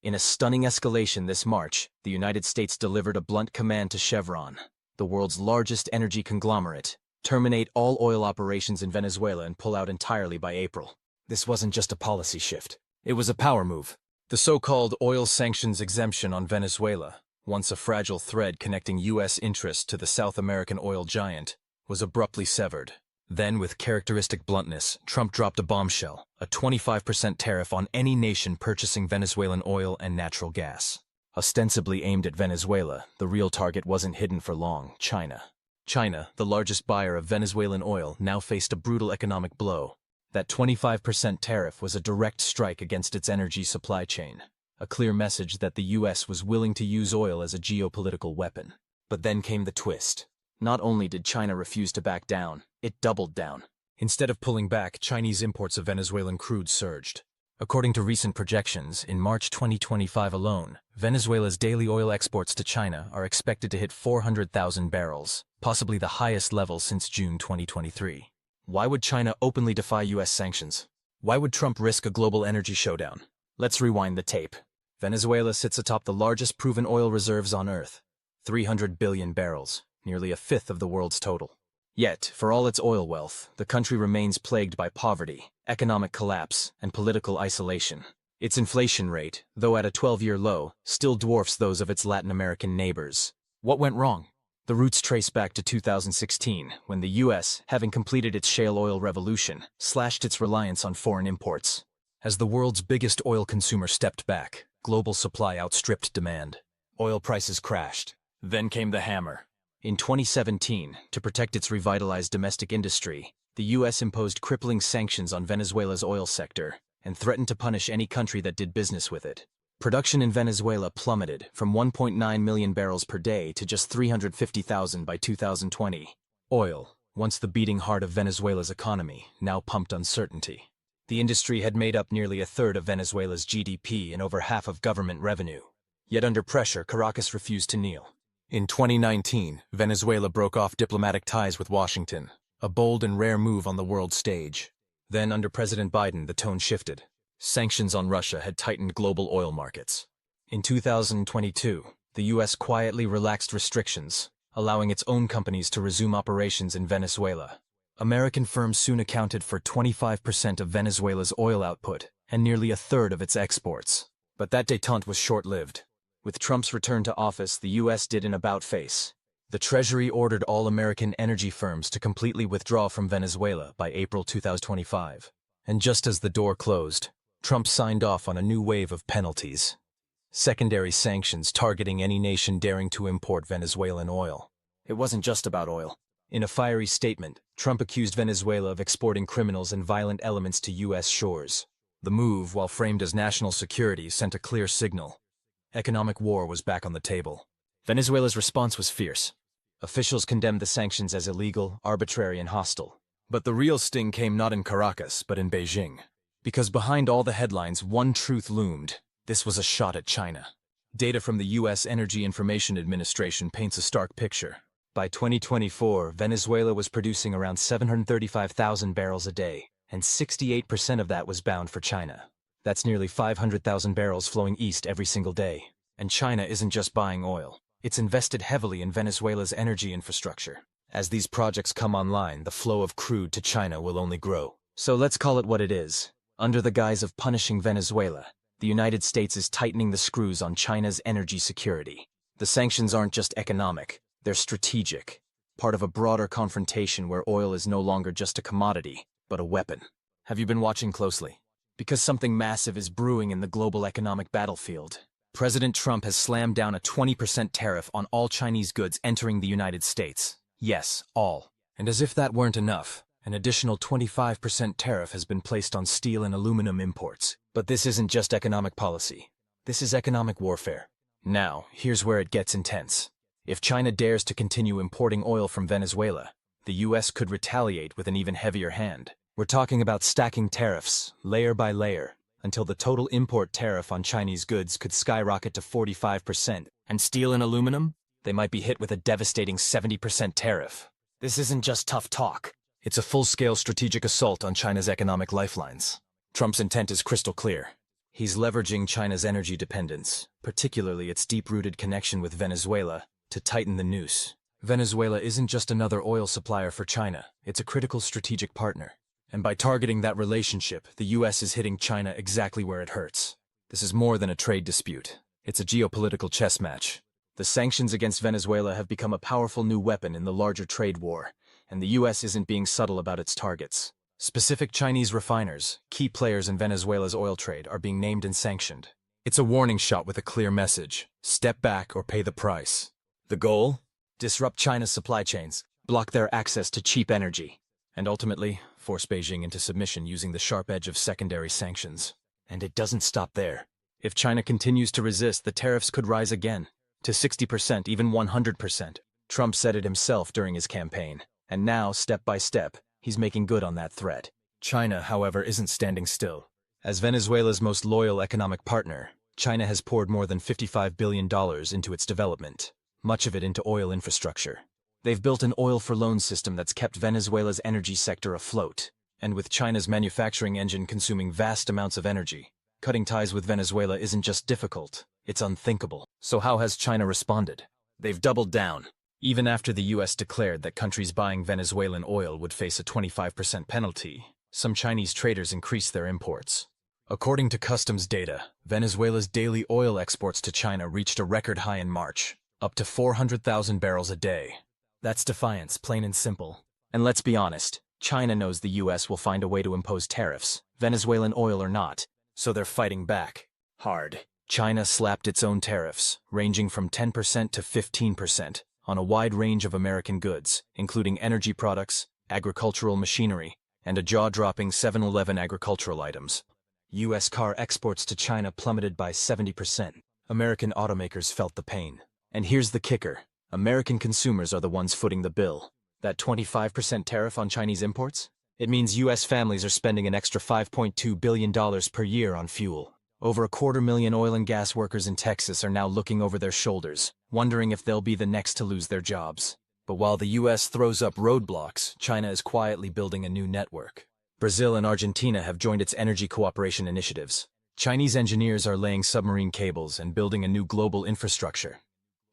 In a stunning escalation this March, the United States delivered a blunt command to Chevron, the world's largest energy conglomerate: terminate all oil operations in Venezuela and pull out entirely by April. This wasn't just a policy shift. It was a power move. The so-called oil sanctions exemption on Venezuela, once a fragile thread connecting U.S. interests to the South American oil giant, was abruptly severed. Then, with characteristic bluntness, Trump dropped a bombshell: a 25% tariff on any nation purchasing Venezuelan oil and natural gas. Ostensibly aimed at Venezuela, the real target wasn't hidden for long: China. China, the largest buyer of Venezuelan oil, now faced a brutal economic blow. That 25% tariff was a direct strike against its energy supply chain, a clear message that the U.S. was willing to use oil as a geopolitical weapon. But then came the twist. Not only did China refuse to back down, it doubled down. Instead of pulling back, Chinese imports of Venezuelan crude surged. According to recent projections, in March 2025 alone, Venezuela's daily oil exports to China are expected to hit 400,000 barrels, possibly the highest level since June 2023. Why would China openly defy U.S. sanctions? Why would Trump risk a global energy showdown? Let's rewind the tape. Venezuela sits atop the largest proven oil reserves on Earth: 300 billion barrels, nearly a fifth of the world's total. Yet, for all its oil wealth, the country remains plagued by poverty, economic collapse, and political isolation. Its inflation rate, though at a 12-year low, still dwarfs those of its Latin American neighbors. What went wrong? The roots trace back to 2016, when the U.S., having completed its shale oil revolution, slashed its reliance on foreign imports. As the world's biggest oil consumer stepped back, global supply outstripped demand. Oil prices crashed. Then came the hammer. In 2017, to protect its revitalized domestic industry, the U.S. imposed crippling sanctions on Venezuela's oil sector and threatened to punish any country that did business with it. Production in Venezuela plummeted from 1.9 million barrels per day to just 350,000 by 2020. Oil, once the beating heart of Venezuela's economy, now pumped uncertainty. The industry had made up nearly a third of Venezuela's GDP and over half of government revenue. Yet under pressure, Caracas refused to kneel. In 2019, Venezuela broke off diplomatic ties with Washington, a bold and rare move on the world stage. Then, under President Biden, the tone shifted. Sanctions on Russia had tightened global oil markets. In 2022, the U.S. quietly relaxed restrictions, allowing its own companies to resume operations in Venezuela. American firms soon accounted for 25% of Venezuela's oil output and nearly a third of its exports. But that détente was short-lived. With Trump's return to office, the U.S. did an about-face. The Treasury ordered all American energy firms to completely withdraw from Venezuela by April 2025. And just as the door closed, Trump signed off on a new wave of penalties. Secondary sanctions targeting any nation daring to import Venezuelan oil. It wasn't just about oil. In a fiery statement, Trump accused Venezuela of exporting criminals and violent elements to U.S. shores. The move, while framed as national security, sent a clear signal. Economic war was back on the table. Venezuela's response was fierce. Officials condemned the sanctions as illegal, arbitrary, and hostile. But the real sting came not in Caracas, but in Beijing. Because behind all the headlines, one truth loomed: this was a shot at China. Data from the U.S. Energy Information Administration paints a stark picture. By 2024, Venezuela was producing around 735,000 barrels a day, and 68% of that was bound for China. That's nearly 500,000 barrels flowing east every single day. And China isn't just buying oil. It's invested heavily in Venezuela's energy infrastructure. As these projects come online, the flow of crude to China will only grow. So let's call it what it is. Under the guise of punishing Venezuela, the United States is tightening the screws on China's energy security. The sanctions aren't just economic, they're strategic. Part of a broader confrontation where oil is no longer just a commodity, but a weapon. Have you been watching closely? Because something massive is brewing in the global economic battlefield. President Trump has slammed down a 20% tariff on all Chinese goods entering the United States. Yes, all. And as if that weren't enough, an additional 25% tariff has been placed on steel and aluminum imports. But this isn't just economic policy. This is economic warfare. Now, here's where it gets intense. If China dares to continue importing oil from Venezuela, the U.S. could retaliate with an even heavier hand. We're talking about stacking tariffs, layer by layer, until the total import tariff on Chinese goods could skyrocket to 45%. And steel and aluminum? They might be hit with a devastating 70% tariff. This isn't just tough talk. It's a full-scale strategic assault on China's economic lifelines. Trump's intent is crystal clear: He's leveraging China's energy dependence, particularly its deep-rooted connection with Venezuela, to tighten the noose. Venezuela isn't just another oil supplier for China, it's a critical strategic partner. And by targeting that relationship, the US is hitting China exactly where it hurts. This is more than a trade dispute. It's a geopolitical chess match. The sanctions against Venezuela have become a powerful new weapon in the larger trade war, and the US isn't being subtle about its targets. Specific Chinese refiners, key players in Venezuela's oil trade, are being named and sanctioned. It's a warning shot with a clear message: step back or pay the price. The goal? Disrupt China's supply chains, block their access to cheap energy, and ultimately, force Beijing into submission using the sharp edge of secondary sanctions. And it doesn't stop there. If China continues to resist, the tariffs could rise again, to 60%, even 100%. Trump said it himself during his campaign, and now, step by step, he's making good on that threat. China, however, isn't standing still. As Venezuela's most loyal economic partner, China has poured more than $55 billion into its development, much of it into oil infrastructure. They've built an oil-for-loan system that's kept Venezuela's energy sector afloat, and with China's manufacturing engine consuming vast amounts of energy, cutting ties with Venezuela isn't just difficult, it's unthinkable. So how has China responded? They've doubled down. Even after the US declared that countries buying Venezuelan oil would face a 25% penalty, some Chinese traders increased their imports. According to customs data, Venezuela's daily oil exports to China reached a record high in March, up to 400,000 barrels a day. That's defiance, plain and simple. And let's be honest, China knows the US will find a way to impose tariffs, Venezuelan oil or not, so they're fighting back. Hard. China slapped its own tariffs, ranging from 10% to 15%, on a wide range of American goods, including energy products, agricultural machinery, and a jaw-dropping 7-Eleven agricultural items. U.S. car exports to China plummeted by 70%. American automakers felt the pain. And here's the kicker: American consumers are the ones footing the bill. That 25% tariff on Chinese imports? It means U.S. families are spending an extra $5.2 billion per year on fuel. Over 250,000 oil and gas workers in Texas are now looking over their shoulders, wondering if they'll be the next to lose their jobs. But while the U.S. throws up roadblocks, China is quietly building a new network. Brazil and Argentina have joined its energy cooperation initiatives. Chinese engineers are laying submarine cables and building a new global infrastructure.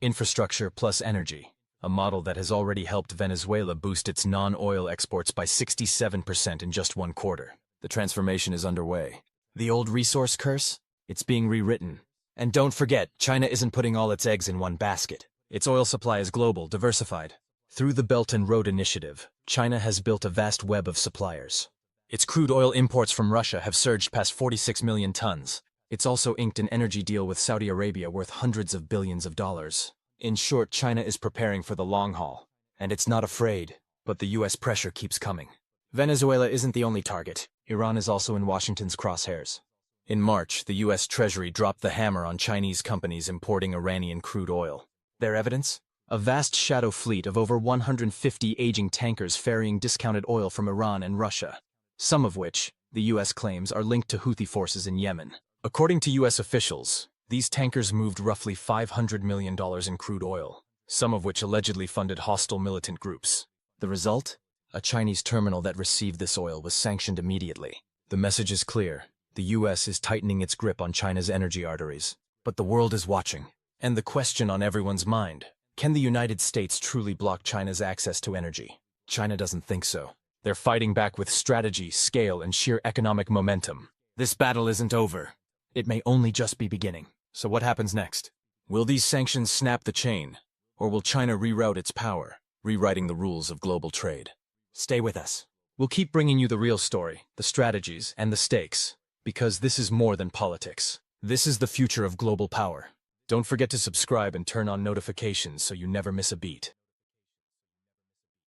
Infrastructure plus energy, a model that has already helped Venezuela boost its non-oil exports by 67% in just one quarter. The transformation is underway. The old resource curse? It's being rewritten. And don't forget, China isn't putting all its eggs in one basket. Its oil supply is global, diversified. Through the Belt and Road Initiative, China has built a vast web of suppliers. Its crude oil imports from Russia have surged past 46 million tons. It's also inked an energy deal with Saudi Arabia worth hundreds of billions of dollars. In short, China is preparing for the long haul. And it's not afraid, but the US pressure keeps coming. Venezuela isn't the only target. Iran is also in Washington's crosshairs. In March, the US Treasury dropped the hammer on Chinese companies importing Iranian crude oil. Their evidence? A vast shadow fleet of over 150 aging tankers ferrying discounted oil from Iran and Russia, some of which, the US claims, are linked to Houthi forces in Yemen. According to US officials, these tankers moved roughly $500 million in crude oil, some of which allegedly funded hostile militant groups. The result? A Chinese terminal that received this oil was sanctioned immediately. The message is clear. The US is tightening its grip on China's energy arteries. But the world is watching. And the question on everyone's mind: can the United States truly block China's access to energy? China doesn't think so. They're fighting back with strategy, scale, and sheer economic momentum. This battle isn't over. It may only just be beginning. So what happens next? Will these sanctions snap the chain? Or will China reroute its power, rewriting the rules of global trade? Stay with us. We'll keep bringing you the real story, the strategies, and the stakes. Because this is more than politics. This is the future of global power. Don't forget to subscribe and turn on notifications so you never miss a beat.